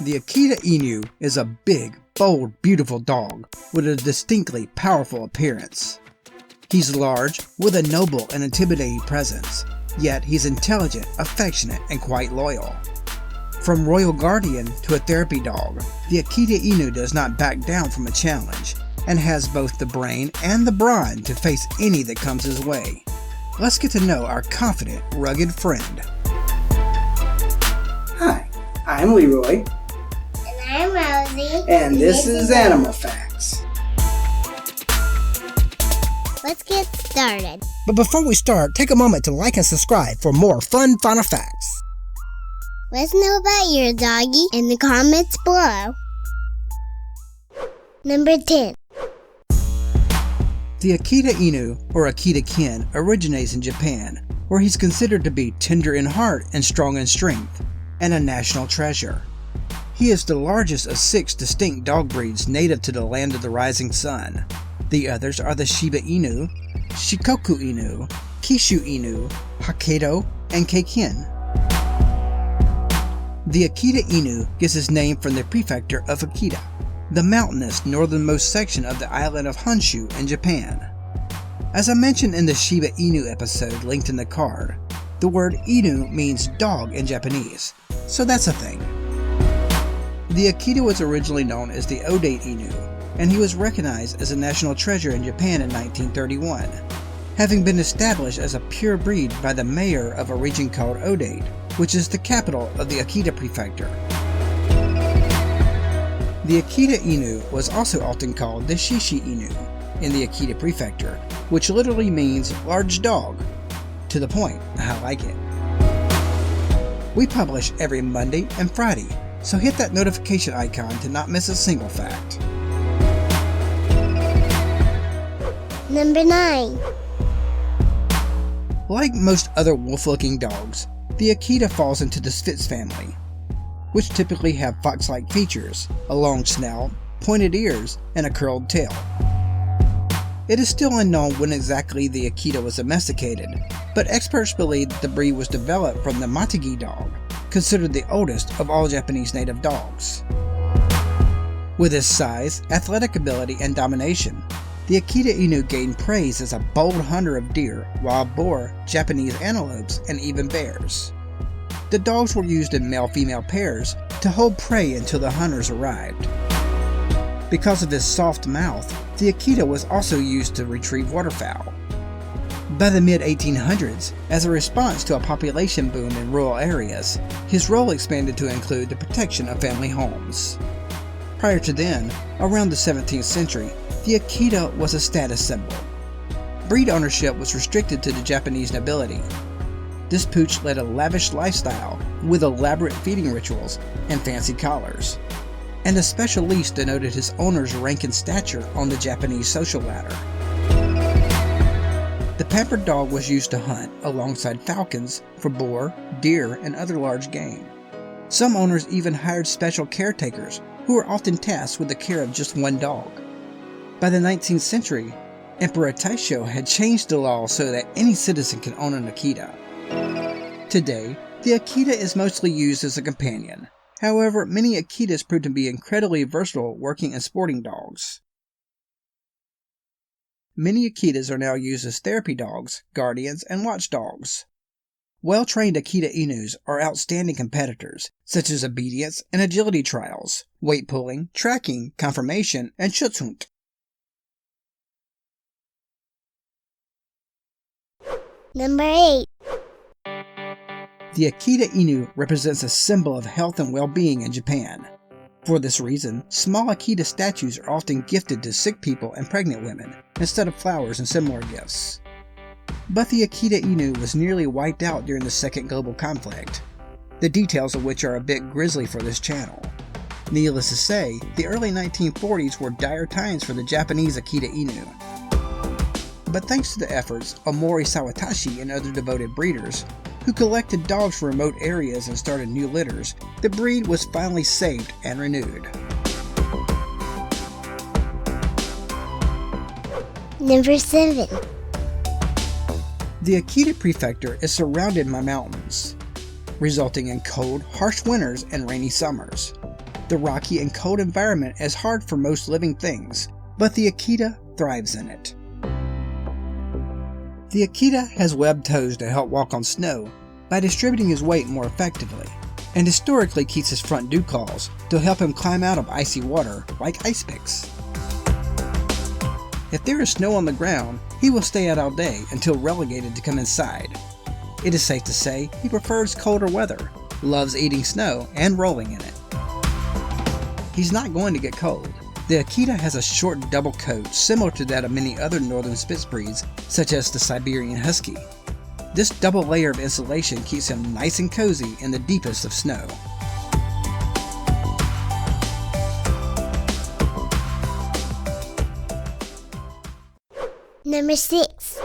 The Akita Inu is a big, bold, beautiful dog with a distinctly powerful appearance. He's large, with a noble and intimidating presence, yet he's intelligent, affectionate, and quite loyal. From royal guardian to a therapy dog, the Akita Inu does not back down from a challenge, and has both the brain and the brawn to face any that comes his way. Let's get to know our confident, rugged friend. Hi, I'm Leroy. And I'm Rosie. And this is Animal Facts. Let's get started. But before we start, take a moment to like and subscribe for more fun fauna facts. Let's know about your doggy in the comments below. Number 10. The Akita Inu, or Akita Kin, originates in Japan, where he's considered to be tender in heart and strong in strength, and a national treasure. He is the largest of 6 distinct dog breeds native to the land of the rising sun. The others are the Shiba Inu, Shikoku Inu, Kishu Inu, Hachiko, and Keikin. The Akita Inu gets his name from the prefecture of Akita, the mountainous northernmost section of the island of Honshu in Japan. As I mentioned in the Shiba Inu episode linked in the card, the word Inu means dog in Japanese, so that's a thing. The Akita was originally known as the Odate Inu, and he was recognized as a national treasure in Japan in 1931, having been established as a pure breed by the mayor of a region called Odate, which is the capital of the Akita prefecture. The Akita Inu was also often called the Shishi Inu in the Akita prefecture, which literally means large dog. To the point, I like it. We publish every Monday and Friday, so hit that notification icon to not miss a single fact. Number 9. Like most other wolf-looking dogs, the Akita falls into the Spitz family, which typically have fox-like features, a long snout, pointed ears, and a curled tail. It is still unknown when exactly the Akita was domesticated, but experts believe that the breed was developed from the Matagi dog, considered the oldest of all Japanese native dogs. With his size, athletic ability, and domination, the Akita Inu gained praise as a bold hunter of deer, wild boar, Japanese antelopes, and even bears. The dogs were used in male-female pairs to hold prey until the hunters arrived. Because of his soft mouth, the Akita was also used to retrieve waterfowl. By the mid-1800s, as a response to a population boom in rural areas, his role expanded to include the protection of family homes. Prior to then, around the 17th century, the Akita was a status symbol. Breed ownership was restricted to the Japanese nobility. This pooch led a lavish lifestyle with elaborate feeding rituals and fancy collars, and a special leash denoted his owner's rank and stature on the Japanese social ladder. The pampered dog was used to hunt alongside falcons for boar, deer, and other large game. Some owners even hired special caretakers who were often tasked with the care of just one dog. By the 19th century, Emperor Taisho had changed the law so that any citizen can own an Akita. Today, the Akita is mostly used as a companion. However, many Akitas prove to be incredibly versatile working as sporting dogs. Many Akitas are now used as therapy dogs, guardians, and watchdogs. Well-trained Akita Inus are outstanding competitors, such as obedience and agility trials, weight pulling, tracking, conformation, and Schutzhund. Number 8. The Akita Inu represents a symbol of health and well-being in Japan. For this reason, small Akita statues are often gifted to sick people and pregnant women, instead of flowers and similar gifts. But the Akita Inu was nearly wiped out during the Second Global Conflict, the details of which are a bit grisly for this channel. Needless to say, the early 1940s were dire times for the Japanese Akita Inu. But thanks to the efforts of Mori Sawatashi and other devoted breeders, who collected dogs from remote areas and started new litters, the breed was finally saved and renewed. Number 7. The Akita prefecture is surrounded by mountains, resulting in cold, harsh winters and rainy summers. The rocky and cold environment is hard for most living things, but the Akita thrives in it. The Akita has webbed toes to help walk on snow by distributing his weight more effectively, and historically keeps his front dew claws to help him climb out of icy water like ice picks. If there is snow on the ground, he will stay out all day until relegated to come inside. It is safe to say he prefers colder weather, loves eating snow and rolling in it. He's not going to get cold. The Akita has a short double coat similar to that of many other northern Spitz breeds, such as the Siberian Husky. This double layer of insulation keeps him nice and cozy in the deepest of snow. Number 6.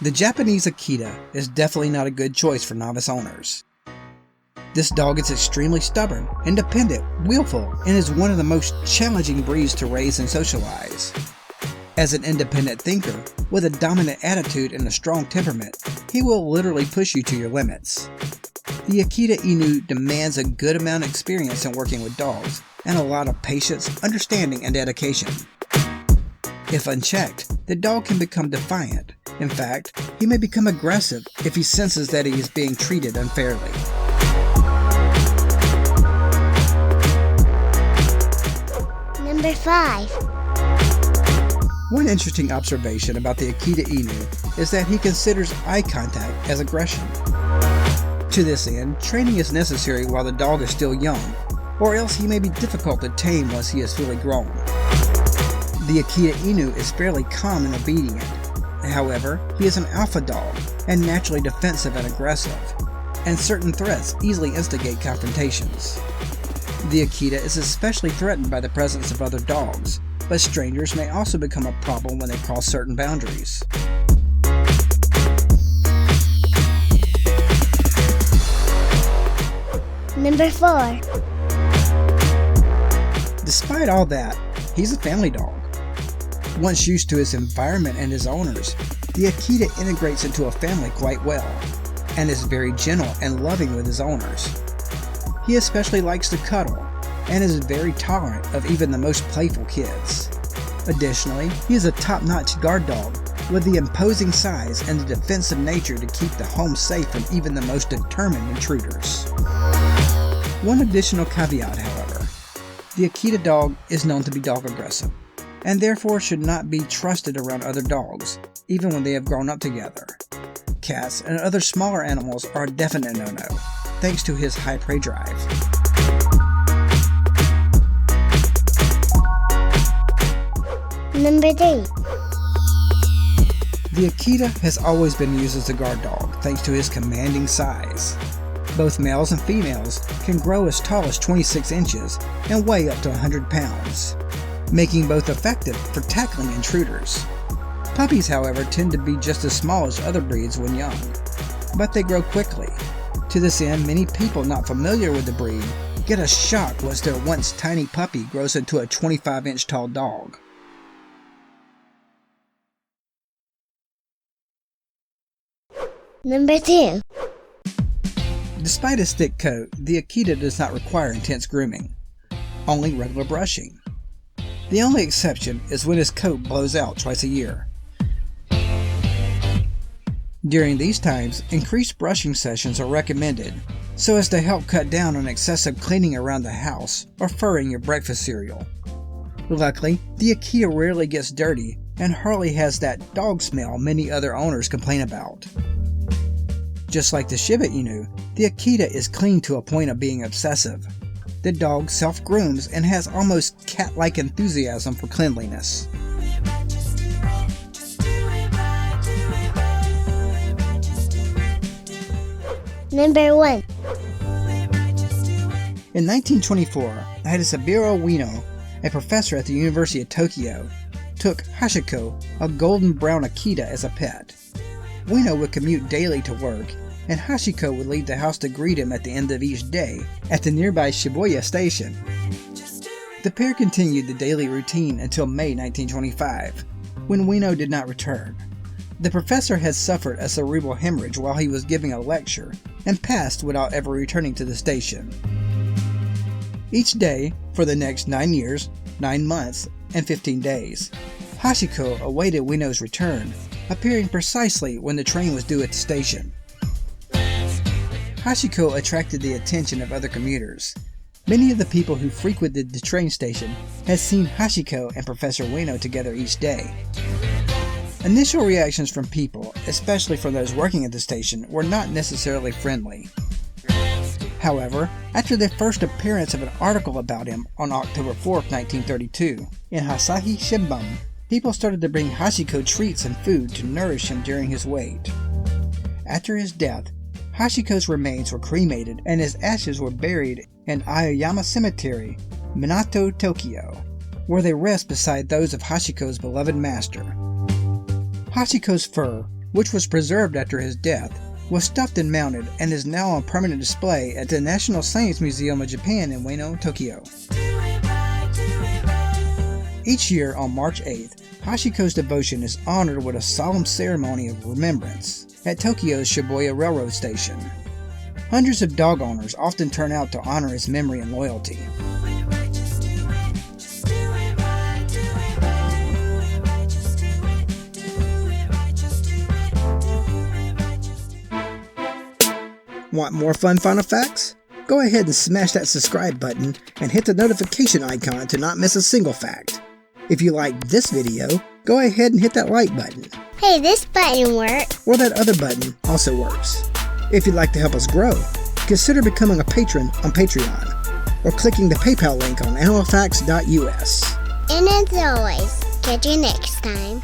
The Japanese Akita is definitely not a good choice for novice owners. This dog is extremely stubborn, independent, willful, and is one of the most challenging breeds to raise and socialize. As an independent thinker, with a dominant attitude and a strong temperament, he will literally push you to your limits. The Akita Inu demands a good amount of experience in working with dogs, and a lot of patience, understanding, and dedication. If unchecked, the dog can become defiant. In fact, he may become aggressive if he senses that he is being treated unfairly. Number 5. One interesting observation about the Akita Inu is that he considers eye contact as aggression. To this end, training is necessary while the dog is still young, or else he may be difficult to tame once he is fully grown. The Akita Inu is fairly calm and obedient. However, he is an alpha dog and naturally defensive and aggressive, and certain threats easily instigate confrontations. The Akita is especially threatened by the presence of other dogs, but strangers may also become a problem when they cross certain boundaries. Number 4. Despite all that, he's a family dog. Once used to his environment and his owners, the Akita integrates into a family quite well, and is very gentle and loving with his owners. He especially likes to cuddle, and is very tolerant of even the most playful kids. Additionally, he is a top-notch guard dog with the imposing size and the defensive nature to keep the home safe from even the most determined intruders. One additional caveat, however, the Akita dog is known to be dog aggressive, and therefore should not be trusted around other dogs, even when they have grown up together. Cats and other smaller animals are a definite no-no, thanks to his high prey drive. Number 3. The Akita has always been used as a guard dog, thanks to his commanding size. Both males and females can grow as tall as 26 inches and weigh up to 100 pounds, making both effective for tackling intruders. Puppies, however, tend to be just as small as other breeds when young, but they grow quickly. To this end, many people not familiar with the breed get a shock once their once tiny puppy grows into a 25-inch tall dog. Number 2. Despite his thick coat, the Akita does not require intense grooming, only regular brushing. The only exception is when his coat blows out twice a year. During these times, increased brushing sessions are recommended so as to help cut down on excessive cleaning around the house or furring your breakfast cereal. Luckily, the Akita rarely gets dirty and hardly has that dog smell many other owners complain about. Just like the Shiba Inu, the Akita is clean to a point of being obsessive. The dog self-grooms and has almost cat-like enthusiasm for cleanliness. Number 1. In 1924, Hachiko Ueno, a professor at the University of Tokyo, took Hachiko, a golden brown Akita, as a pet. Ueno would commute daily to work, and Hachiko would leave the house to greet him at the end of each day at the nearby Shibuya station. The pair continued the daily routine until May 1925, when Ueno did not return. The professor had suffered a cerebral hemorrhage while he was giving a lecture and passed without ever returning to the station. Each day for the next 9 years, 9 months, and 15 days, Hachiko awaited Ueno's return, appearing precisely when the train was due at the station. Hachiko attracted the attention of other commuters. Many of the people who frequented the train station had seen Hachiko and Professor Ueno together each day. Initial reactions from people, especially from those working at the station, were not necessarily friendly. However, after the first appearance of an article about him on October 4, 1932, in Asahi Shimbun, people started to bring Hachiko treats and food to nourish him during his wait. After his death, Hachiko's remains were cremated and his ashes were buried in Aoyama Cemetery, Minato, Tokyo, where they rest beside those of Hachiko's beloved master. Hachiko's fur, which was preserved after his death, was stuffed and mounted and is now on permanent display at the National Science Museum of Japan in Ueno, Tokyo. Each year on March 8th, Hachiko's devotion is honored with a solemn ceremony of remembrance at Tokyo's Shibuya Railroad Station. Hundreds of dog owners often turn out to honor his memory and loyalty. Want more fun facts? Go ahead and smash that subscribe button and hit the notification icon to not miss a single fact. If you liked this video, go ahead and hit that like button. Hey, this button works. Or that other button also works. If you'd like to help us grow, consider becoming a patron on Patreon, or clicking the PayPal link on animalfacts.us. And as always, catch you next time.